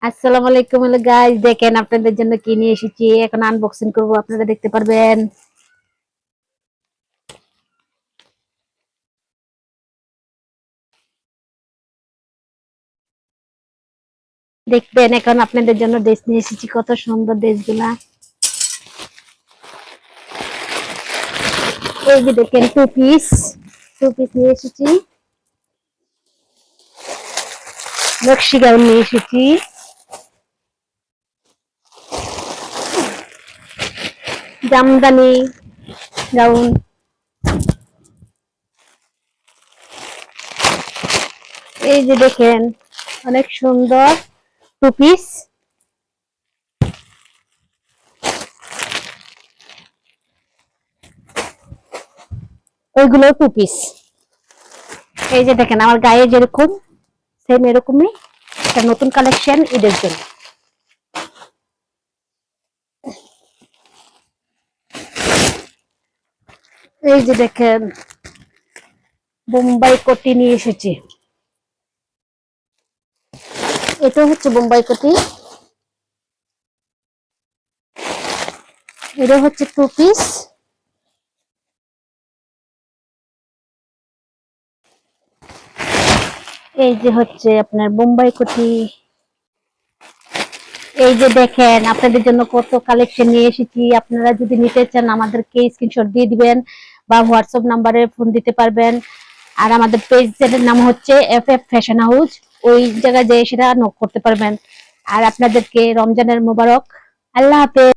আসসালামু আলাইকুম গাইস, দেখেন আপনাদের জন্য কি নিয়ে এসেছি। এখন আনবক্সিং করব, আপনারা দেখতে পারবেন। দেখবেন এখন আপনাদের জন্য ড্রেস নিয়ে এসেছি, কত সুন্দর ড্রেসগুলা। এই যে দেখেন টু পিস নিয়ে এসেছি, নকশি গাউন নিয়ে এসেছি, জামদানি গাউন। এই যে দেখেন অনেক সুন্দর টু পিস। ওইগুলো টু পিস। এই যে দেখেন আমার গায়ে যেরকম সেম এরকমই একটা নতুন কালেকশন ঈদের জন্য। এই যে দেখেন বোম্বাই কোটি নিয়ে এসেছি। এটা হচ্ছে বোম্বাই কোটি, এটা হচ্ছে টু পিস। এই যে হচ্ছে আপনার বোম্বাই কোটি। এই যে দেখেন আপনাদের জন্য কত কালেকশন নিয়ে এসেছি। আপনারা যদি নিতে চান আমাদেরকে স্ক্রিনশট দিয়ে দিবেন বা হোয়াটসঅ্যাপ নাম্বারে ফোন দিতে পারবেন। আর আমাদের পেজের নাম হচ্ছে এফএফ ফ্যাশন হাউস, ওই জায়গায় যেয়ে সেটা নক করতে পারবেন। আর আপনাদেরকে রমজানের মোবারক। আল্লাহ হাফেজ।